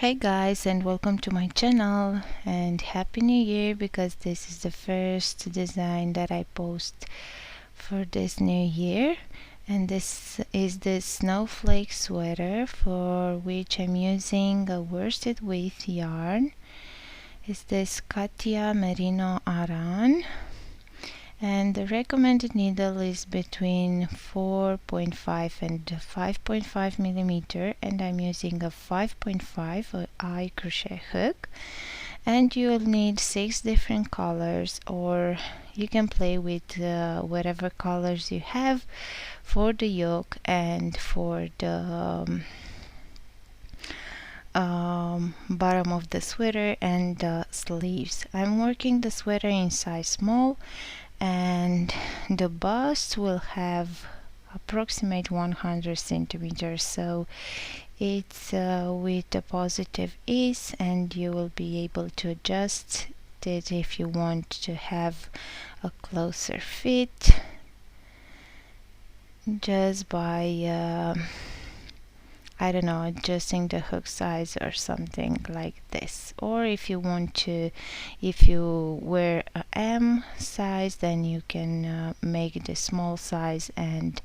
Hey guys, and welcome to my channel, and happy new year, because this is the first design that I post for this new year. And this is the snowflake sweater, for which I'm using a worsted weight yarn. It's this Katia Merino Aran, and the recommended needle is between 4.5 and 5.5 millimeter, and I'm using a 5.5 eye crochet hook. And you'll need 6 different colors, or you can play with whatever colors you have for the yoke and for the bottom of the sweater and the sleeves. I'm working the sweater in size small, and the bust will have approximate 100 centimeters, so it's with a positive ease, and you will be able to adjust it if you want to have a closer fit just by I don't know, adjusting the hook size or something like this. Or if you want to, if you wear a M size, then you can make the small size and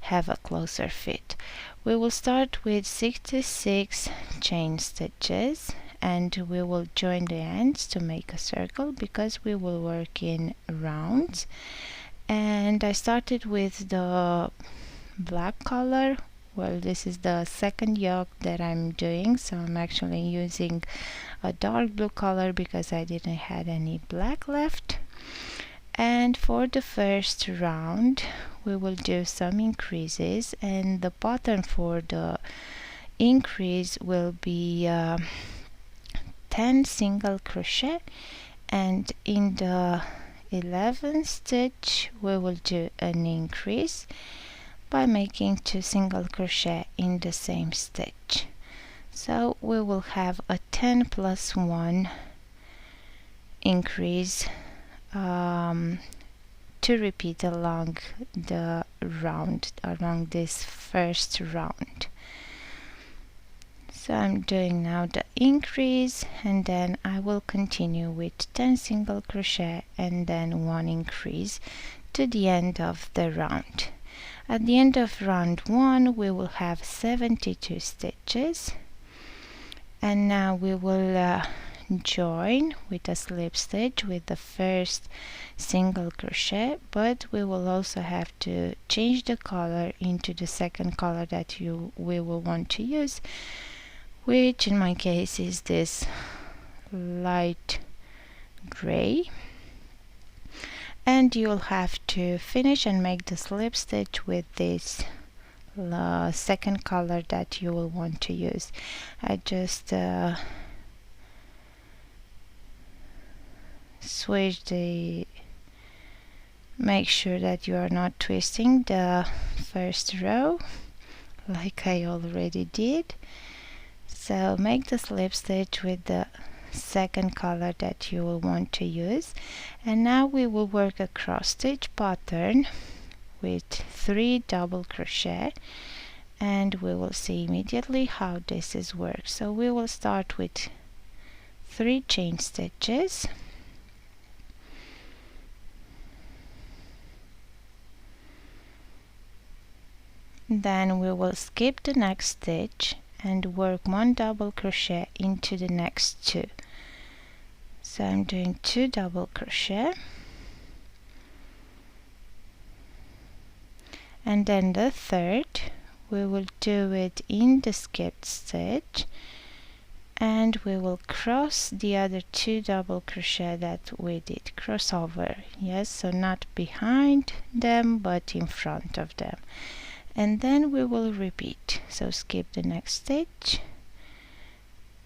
have a closer fit. We will start with 66 chain stitches, and we will join the ends to make a circle, because we will work in rounds. And I started with the black color. Well, this is the second yoke that I'm doing, so I'm actually using a dark blue color because I didn't have any black left. And for the first round we will do some increases, and the pattern for the increase will be 10 single crochet, and in the 11th stitch we will do an increase by making 2 single crochet in the same stitch. So we will have a 10 plus 1 increase to repeat along the round, along this first round. So I'm doing now the increase, and then I will continue with 10 single crochet and then 1 increase to the end of the round. At the end of round 1 we will have 72 stitches, and now we will join with a slip stitch with the first single crochet, but we will also have to change the color into the second color that we will want to use, which in my case is this light gray. And you'll have to finish and make the slip stitch with this second color that you will want to use. I just switch the, make sure that you are not twisting the first row like I already did. So make the slip stitch with the second color that you will want to use, and now we will work a cross stitch pattern with 3 double crochet, and we will see immediately how this is worked. So we will start with 3 chain stitches, then we will skip the next stitch and work 1 double crochet into the next 2. So I'm doing 2 double crochet, and then the third we will do it in the skipped stitch, and we will cross the other 2 double crochet that we did, cross over, yes, so not behind them but in front of them. And then we will repeat, so skip the next stitch,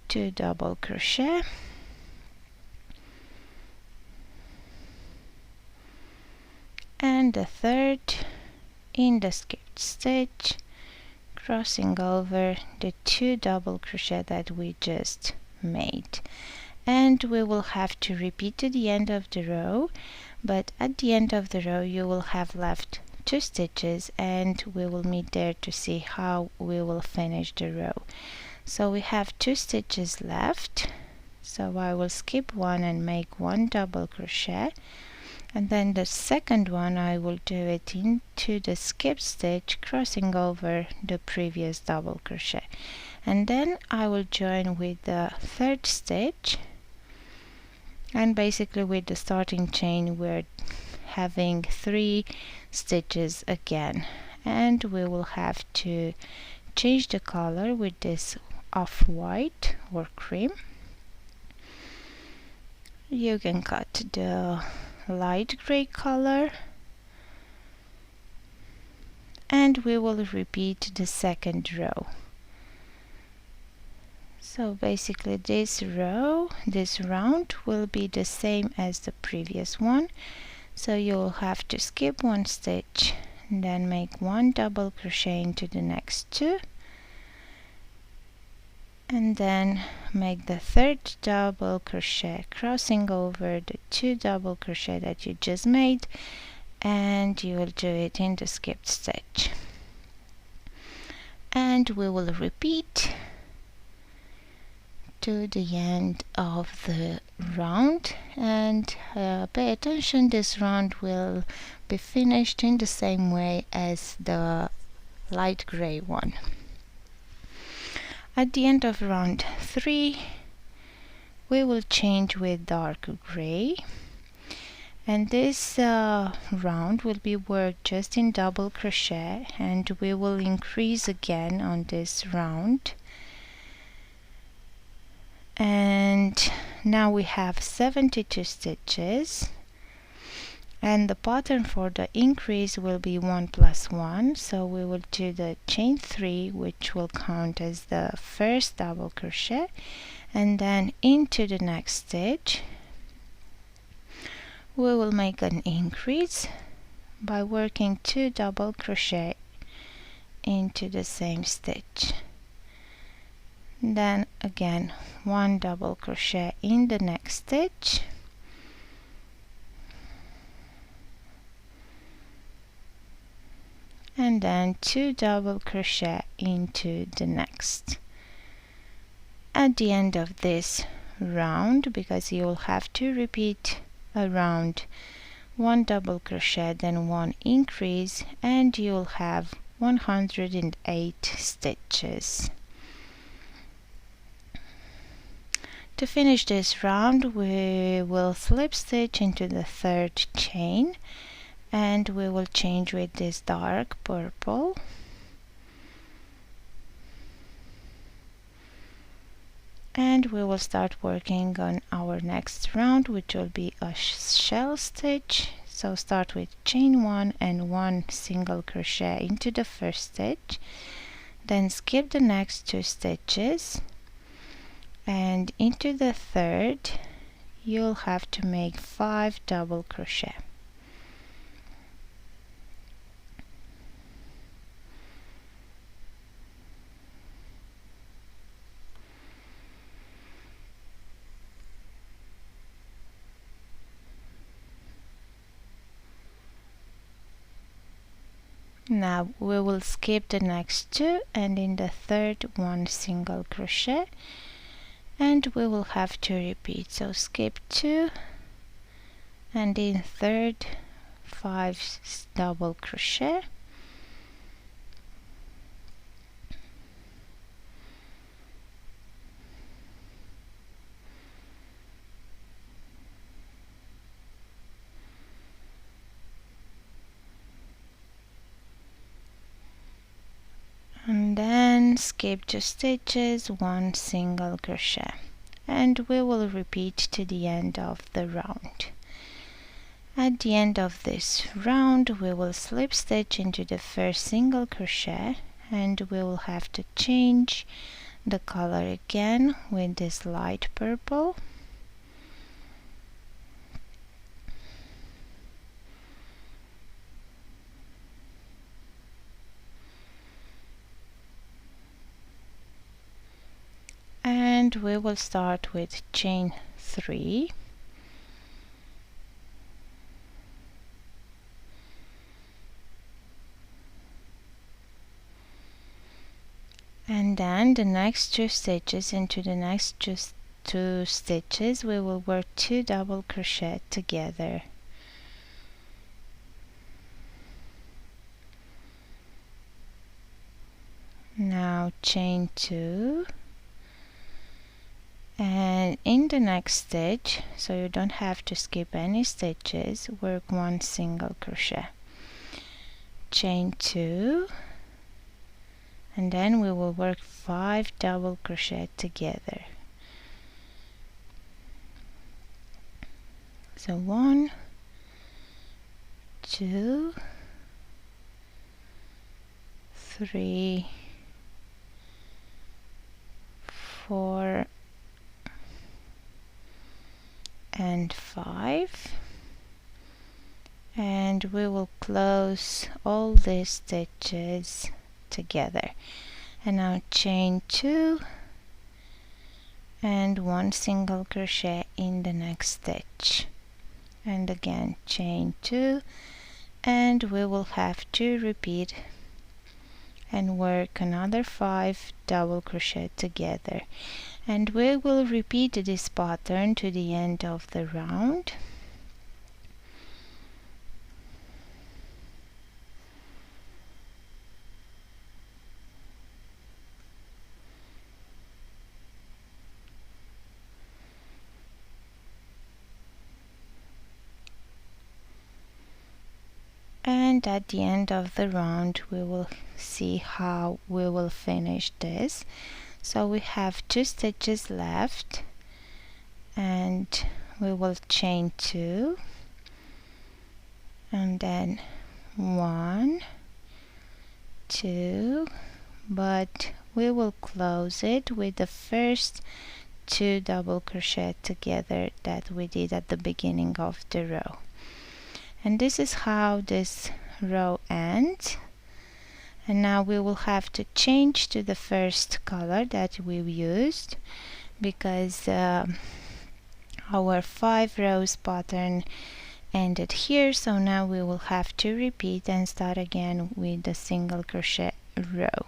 2 double crochet, and the third in the skipped stitch, crossing over the 2 double crochet that we just made. And we will have to repeat to the end of the row, but at the end of the row you will have left 2 stitches, and we will meet there to see how we will finish the row. So we have 2 stitches left, so I will skip one and make 1 double crochet, and then the second one I will do it into the skip stitch, crossing over the previous double crochet, and then I will join with the 3rd stitch, and basically with the starting chain we're having 3 stitches again, and we will have to change the color with this off-white or cream. You can cut the light gray color, and we will repeat the second row. So basically this row, this round will be the same as the previous one, so you'll have to skip 1 stitch and then make 1 double crochet into the next 2, and then make the 3rd double crochet, crossing over the 2 double crochet that you just made, and you will do it in the skipped stitch, and we will repeat to the end of the round. And pay attention, this round will be finished in the same way as the light gray one. At the end of round 3 we will change with dark gray, and this round will be worked just in double crochet, and we will increase again on this round. And now we have 72 stitches, and the pattern for the increase will be 1 plus 1, so we will do the chain 3, which will count as the first double crochet, and then into the next stitch we will make an increase by working 2 double crochet into the same stitch, then again 1 double crochet in the next stitch, and then 2 double crochet into the next. At the end of this round, because you will have to repeat around 1 double crochet, then 1 increase, and you'll have 108 stitches. To finish this round we will slip stitch into the 3rd chain, and we will change with this dark purple, and we will start working on our next round, which will be a shell stitch. So start with chain 1 and 1 single crochet into the 1st stitch, then skip the next 2 stitches, and into the 3rd you'll have to make 5 double crochet. Now we will skip the next 2, and in the 3rd 1 single crochet, and we will have to repeat. So skip 2, and in 3rd 5 double crochet, and then skip 2 stitches, 1 single crochet, and we will repeat to the end of the round. At the end of this round we will slip stitch into the 1st single crochet, and we will have to change the color again with this light purple, and we will start with chain 3, and then the next 2 stitches, into the next just 2 stitches we will work 2 double crochet together. Now chain 2, and in the next stitch, so you don't have to skip any stitches, work 1 single crochet, chain 2, and then we will work 5 double crochet together. So 1, 2, 3, 4, and 5, and we will close all these stitches together. And now chain 2 and 1 single crochet in the next stitch, and again chain 2, and we will have to repeat and work another 5 double crochet together, and we will repeat this pattern to the end of the round. And at the end of the round we will see how we will finish this. So we have 2 stitches left, and we will chain 2, and then 1, 2, but we will close it with the first 2 double crochet together that we did at the beginning of the row. And this is how this row ends. And now we will have to change to the first color that we used, because our 5 rows pattern ended here, so now we will have to repeat and start again with the single crochet row.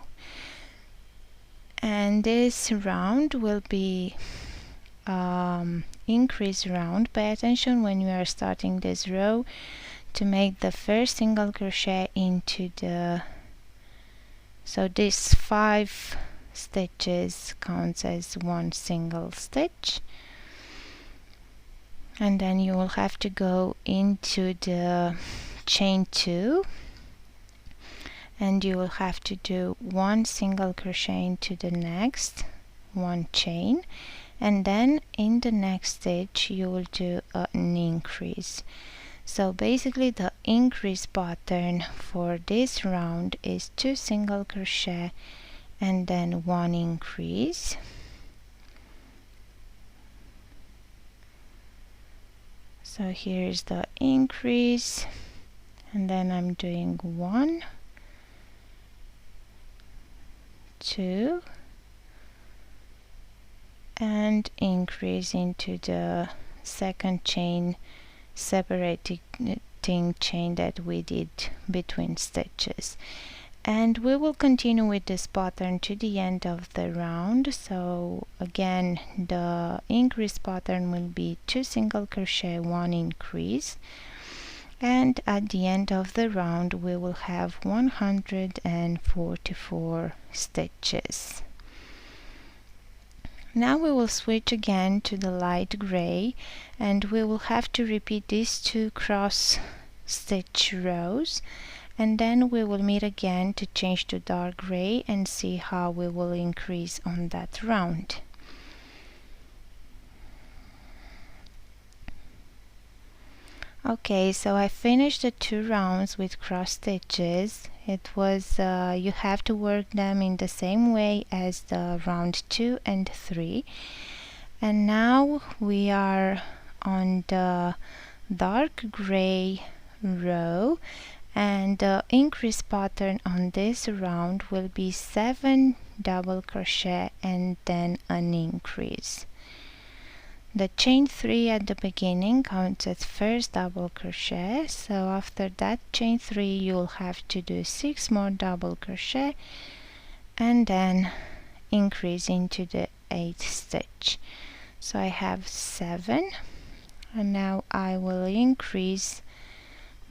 And this round will be increase round. Pay attention when you are starting this row to make the first single crochet into the, so this 5 stitches counts as 1 single stitch, and then you will have to go into the chain 2, and you will have to do 1 single crochet into the next 1 chain, and then in the next stitch you will do an increase. So basically the increase pattern for this round is 2 single crochet and then 1 increase. So here is the increase, and then I'm doing 1, 2, and increase into the second chain, separating chain that we did between stitches. And we will continue with this pattern to the end of the round. So again, the increase pattern will be 2 single crochet, 1 increase, and at the end of the round we will have 144 stitches. Now we will switch again to the light gray, and we will have to repeat these 2 cross stitch rows, and then we will meet again to change to dark gray and see how we will increase on that round. Okay, so I finished the 2 rounds with cross stitches. It was you have to work them in the same way as the round 2 and 3, and now we are on the dark gray row, and the increase pattern on this round will be 7 double crochet and then an increase. The chain 3 at the beginning counts as first double crochet, so after that chain 3 you'll have to do 6 more double crochet and then increase into the 8th stitch. So I have 7, and now I will increase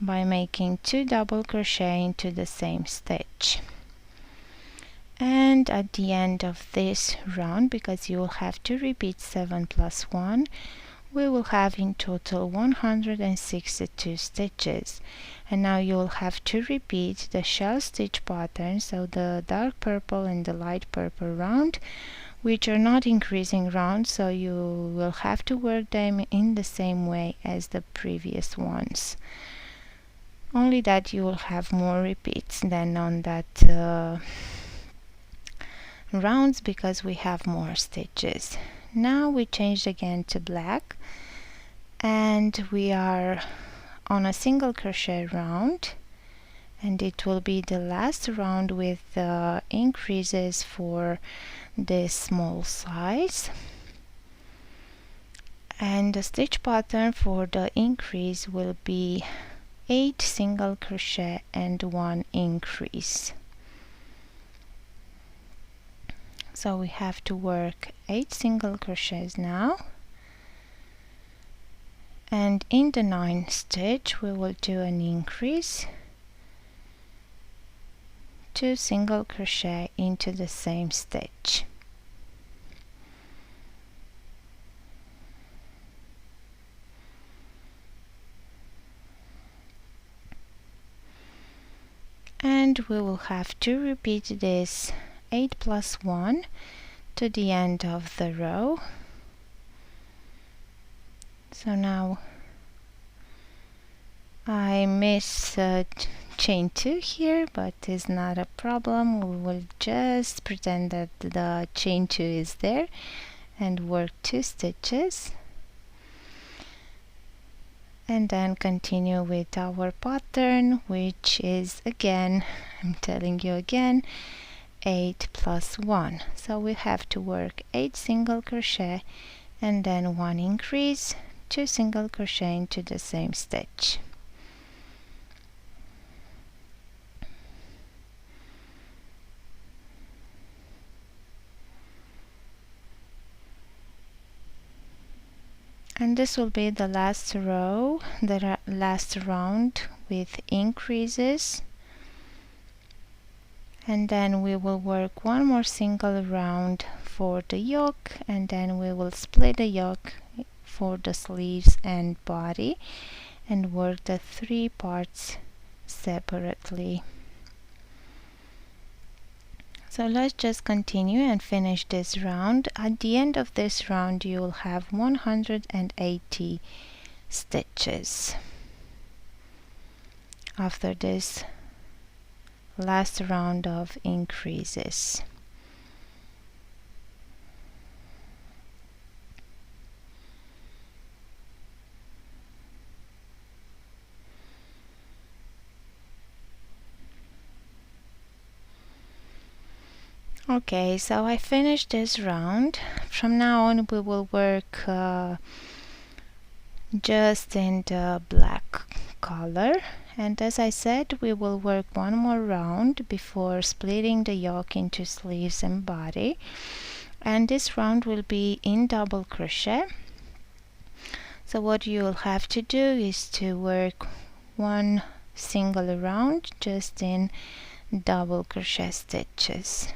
by making 2 double crochet into the same stitch. And at the end of this round, because you will have to repeat 7 plus 1, we will have in total 162 stitches. And now you will have to repeat the shell stitch pattern, so the dark purple and the light purple round, which are not increasing rounds, so you will have to work them in the same way as the previous ones. Only that you will have more repeats than on that rounds, because we have more stitches. Now we changed again to black, and we are on a single crochet round, and it will be the last round with increases for this small size. And the stitch pattern for the increase will be 8 single crochet and 1 increase. So we have to work 8 single crochets now, and in the 9th stitch we will do an increase, 2 single crochet into the same stitch. And we will have to repeat this 8 plus 1 to the end of the row. So now I miss chain 2 here, but it's not a problem. We will just pretend that the chain 2 is there and work 2 stitches, and then continue with our pattern, which is, again, I'm telling you again, 8 plus 1. So we have to work 8 single crochet and then 1 increase, 2 single crochet into the same stitch. And this will be the last row, the last round with increases. And then we will work one more single round for the yoke, and then we will split the yoke for the sleeves and body and work the 3 parts separately. So let's just continue and finish this round. At the end of this round you will have 180 stitches after this last round of increases. Okay, so I finished this round. From now on we will work just in the black color, and as I said, we will work one more round before splitting the yoke into sleeves and body, and this round will be in double crochet. So what you will have to do is to work one single round just in double crochet stitches.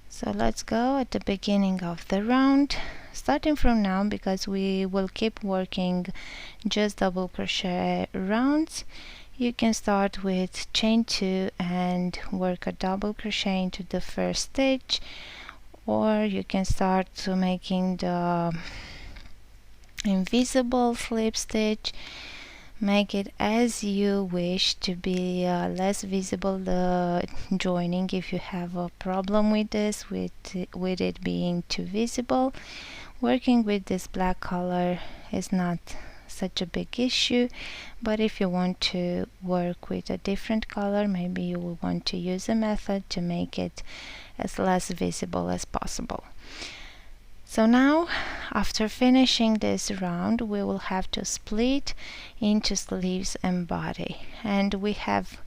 So let's go at the beginning of the round, starting from now, because we will keep working just double crochet rounds. You can start with chain 2 and work a double crochet into the first stitch, or you can start making the invisible slip stitch. Make it as you wish to be less visible, the joining, if you have a problem with this, with it being too visible. Working with this black color is not such a big issue, but if you want to work with a different color, maybe you will want to use a method to make it as less visible as possible. So now, after finishing this round, we will have to split into sleeves and body, and we have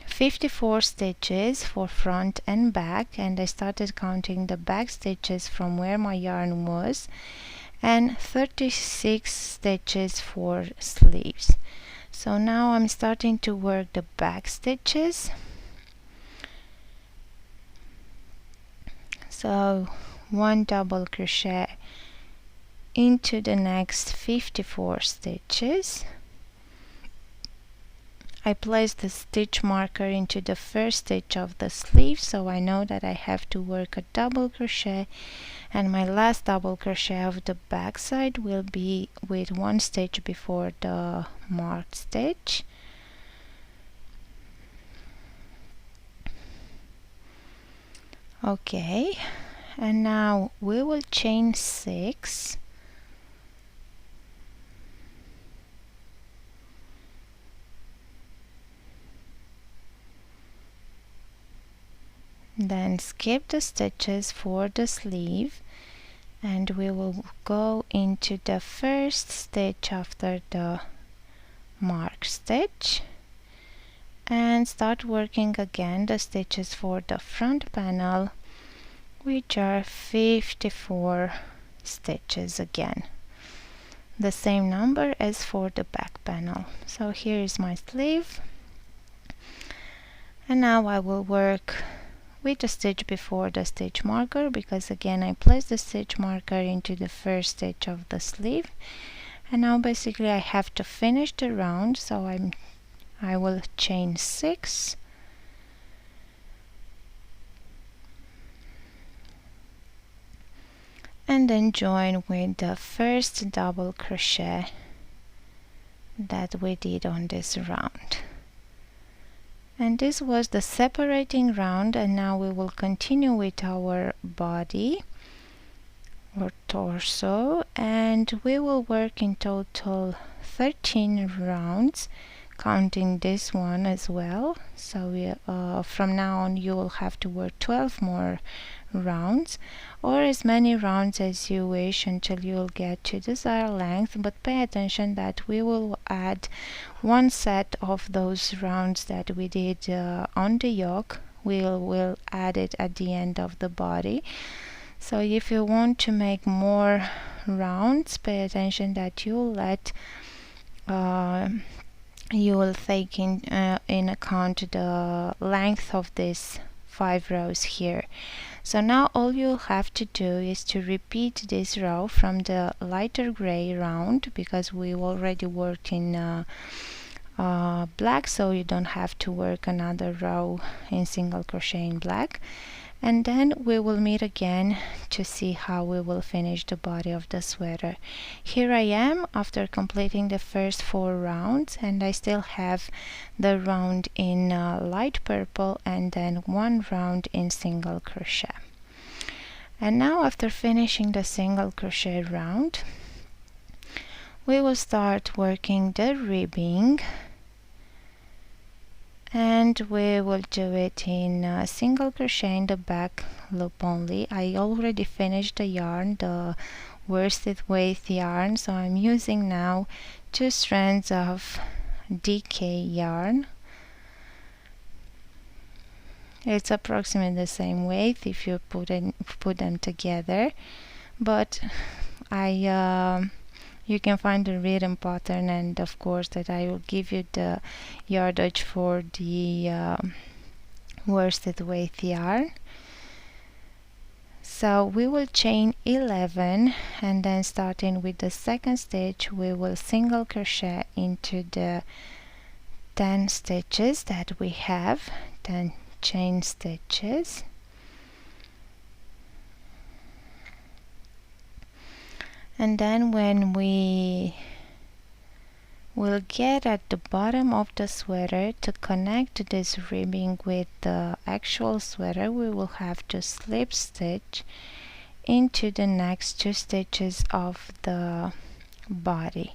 54 stitches for front and back, and I started counting the back stitches from where my yarn was, and 36 stitches for sleeves. So now I'm starting to work the back stitches. So 1 double crochet into the next 54 stitches. I place the stitch marker into the first stitch of the sleeve, so I know that I have to work a double crochet, and my last double crochet of the back side will be with 1 stitch before the marked stitch. Okay, and now we will chain 6. Then skip the stitches for the sleeve, and we will go into the first stitch after the mark stitch and start working again the stitches for the front panel, which are 54 stitches again, the same number as for the back panel. So here is my sleeve, and now I will work with the stitch before the stitch marker, because again I placed the stitch marker into the first stitch of the sleeve, and now basically I have to finish the round, so I will chain 6, and then join with the first double crochet that we did on this round. And this was the separating round, and now we will continue with our body or torso, and we will work in total 13 rounds, counting this one as well. So from now on you will have to work 12 more rounds, or as many rounds as you wish until you'll get to desired length, but pay attention that we will add 1 set of those rounds that we did on the yoke. We'll add it at the end of the body. So if you want to make more rounds, pay attention that you will take in account the length of this 5 rows here. So now all you'll have to do is to repeat this row from the lighter gray round, because we already worked in black, so you don't have to work another row in single crochet in black. And then we will meet again to see how we will finish the body of the sweater. Here I am after completing the first 4 rounds, and I still have the round in light purple and then 1 round in single crochet. And now after finishing the single crochet round, we will start working the ribbing, and we will do it in single crochet in the back loop only. I already finished the yarn, the worsted weight yarn, so I'm using now 2 strands of DK yarn. It's approximately the same weight if you put them together, but you can find the written pattern, and of course that I will give you the yardage for the worsted weight yarn. So we will chain 11, and then starting with the second stitch we will single crochet into the 10 stitches that we have, 10 chain stitches. And then when we will get at the bottom of the sweater, to connect this ribbing with the actual sweater, we will have to slip stitch into the next 2 stitches of the body.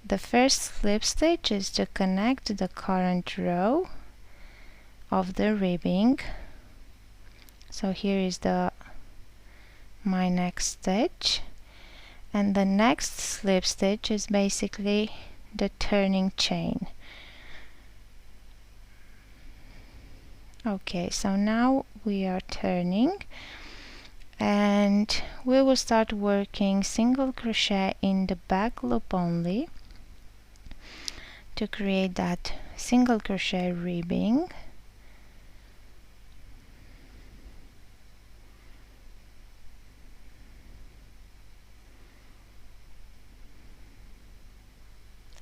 The first slip stitch is to connect the current row of the ribbing. So here is my next stitch, and the next slip stitch is basically the turning chain. Okay, so now we are turning, and we will start working single crochet in the back loop only to create that single crochet ribbing.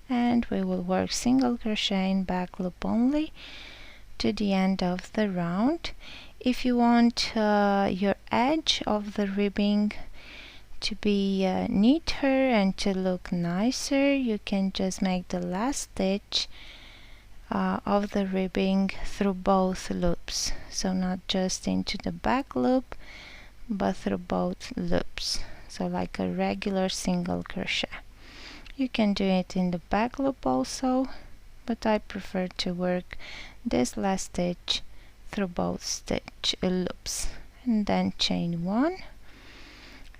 And we will work single crochet in back loop only to the end of the round. If you want your edge of the ribbing to be neater and to look nicer, you can just make the last stitch of the ribbing through both loops, so not just into the back loop but through both loops, so like a regular single crochet. You can do it in the back loop also, but I prefer to work this last stitch through both stitch loops, and then chain 1.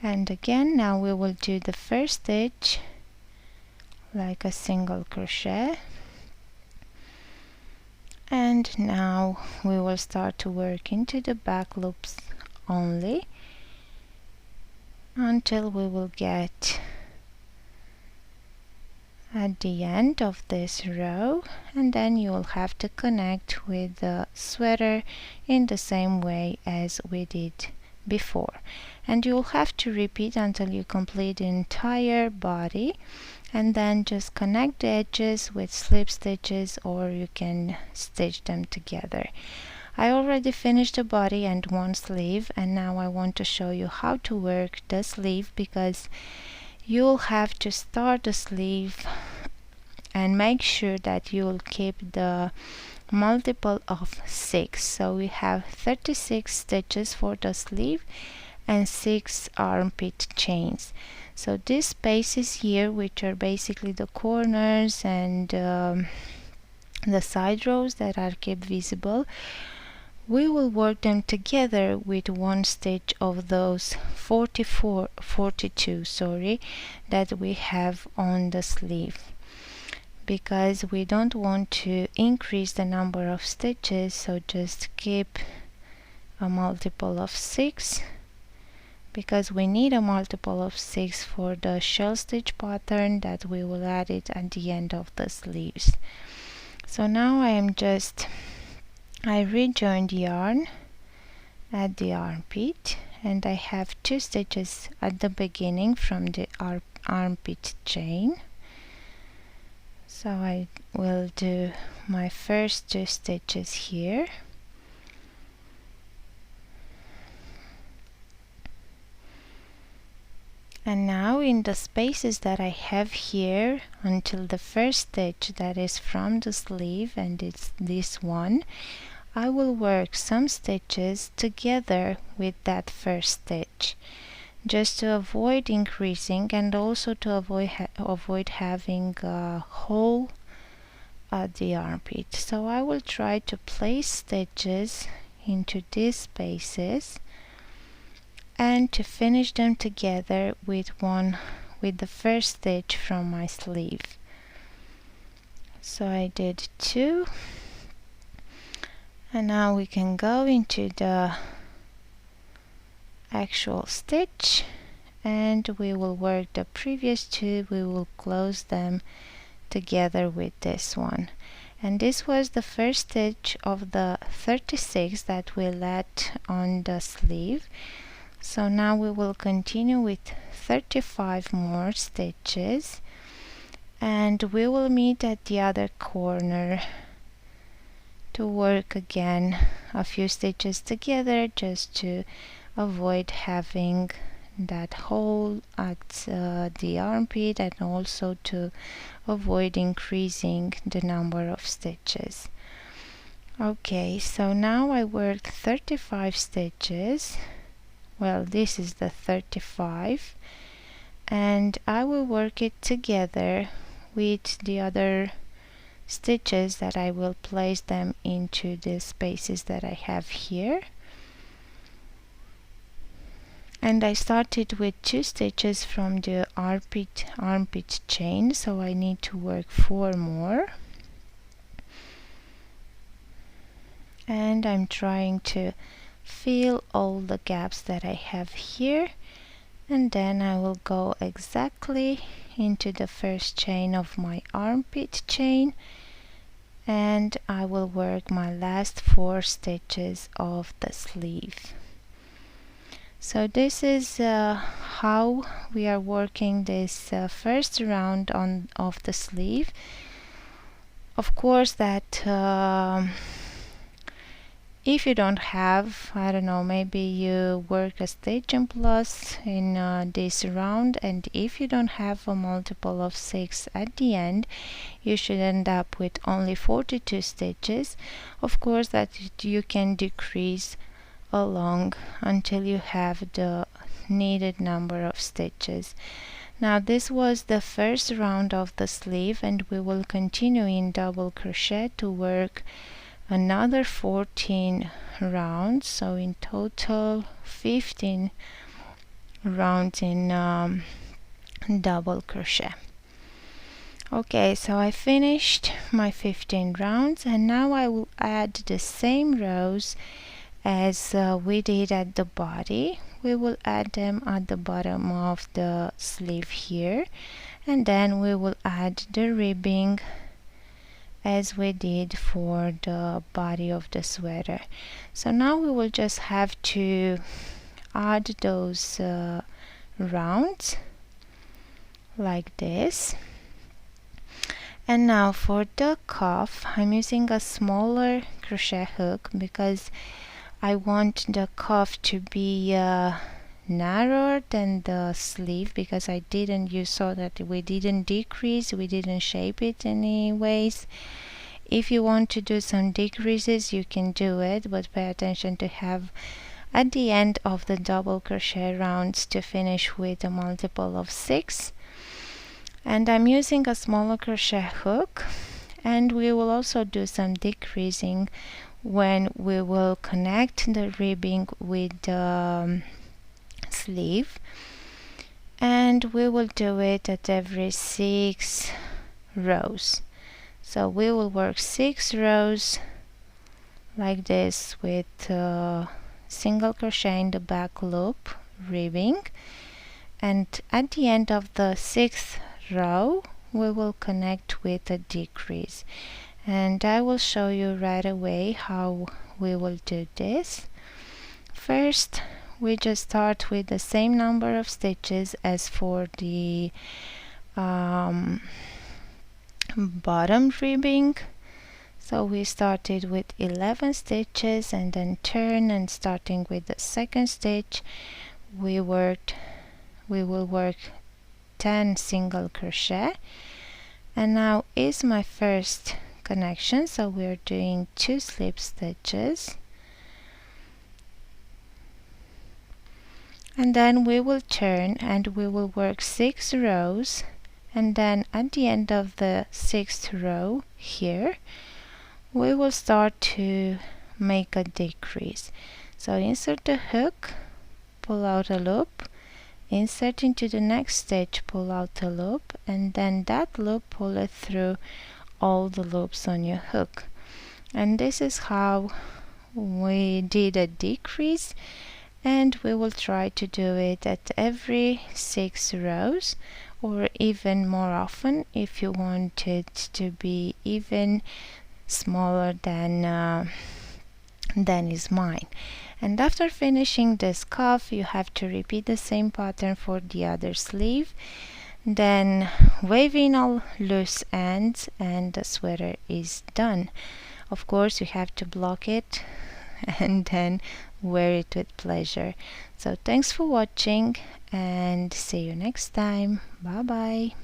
And again, now we will do the first stitch like a single crochet, and now we will start to work into the back loops only until we will get at the end of this row, and then you will have to connect with the sweater in the same way as we did before, and you will have to repeat until you complete the entire body, and then just connect the edges with slip stitches, or you can stitch them together. I already finished the body and one sleeve, and now I want to show you how to work the sleeve, because you'll have to start the sleeve and make sure that you'll keep the multiple of 6. So we have 36 stitches for the sleeve and 6 armpit chains. So these spaces here, which are basically the corners and the side rows that are kept visible, we will work them together with one stitch of those 42 that we have on the sleeve, because we don't want to increase the number of stitches, so just keep a multiple of 6, because we need a multiple of 6 for the shell stitch pattern that we will add it at the end of the sleeves. So now I rejoined yarn at the armpit, and I have 2 stitches at the beginning from the armpit chain. So I will do my first 2 stitches here, and now in the spaces that I have here until the first stitch that is from the sleeve, and it's this one, I will work some stitches together with that first stitch, just to avoid increasing and also to avoid having a hole at the armpit. So I will try to place stitches into these spaces and to finish them together with the first stitch from my sleeve. So I did 2, and now we can go into the actual stitch, and we will work the previous 2, we will close them together with this one, and this was the first stitch of the 36 that we let on the sleeve. So now we will continue with 35 more stitches, and we will meet at the other corner to work again a few stitches together, just to avoid having that hole at the armpit, and also to avoid increasing the number of stitches. Okay, so now I worked 35 stitches. Well, this is the 35, and I will work it together with the other stitches that I will place them into the spaces that I have here. And I started with 2 stitches from the armpit chain, so I need to work 4 more. and I'm trying to fill all the gaps that I have here, and then I will go exactly into the first chain of my armpit chain, and I will work my last 4 stitches of the sleeve. So this is how we are working this first round of the sleeve. Of course that if you don't have, I don't know, maybe you work a stitch and plus in this round, and if you don't have a multiple of 6 at the end, you should end up with only 42 stitches. Of course that you can decrease along until you have the needed number of stitches. Now this was the first round of the sleeve, and we will continue in double crochet to work another 14 rounds, so in total 15 rounds in double crochet. Okay, so I finished my 15 rounds, and now I will add the same rows as we did at the body. We will add them at the bottom of the sleeve here, and then we will add the ribbing as we did for the body of the sweater. So now we will just have to add those rounds like this. And now for the cuff, I'm using a smaller crochet hook because I want the cuff to be narrower than the sleeve, because you saw that we didn't decrease, we didn't shape it anyways. If you want to do some decreases, you can do it, but pay attention to have at the end of the double crochet rounds to finish with a multiple of 6. And I'm using a smaller crochet hook, and we will also do some decreasing when we will connect the ribbing with the sleeve, and we will do it at every 6 rows. So we will work 6 rows like this with single crochet in the back loop ribbing, and at the end of the 6th row we will connect with a decrease, and I will show you right away how we will do this. First we just start with the same number of stitches as for the bottom ribbing. So we started with 11 stitches and then turn, and starting with the second stitch we will work 10 single crochet, and now is my first connection, so we're doing 2 slip stitches, and then we will turn and we will work 6 rows, and then at the end of the 6th row here we will start to make a decrease. So insert the hook, pull out a loop, insert into the next stitch, pull out a loop, and then that loop pull it through all the loops on your hook. And this is how we did a decrease, and we will try to do it at every 6 rows, or even more often if you want it to be even smaller than is mine. And after finishing this cuff you have to repeat the same pattern for the other sleeve, then wave in all loose ends and the sweater is done. Of course you have to block it and then wear it with pleasure. So thanks for watching and see you next time. Bye bye.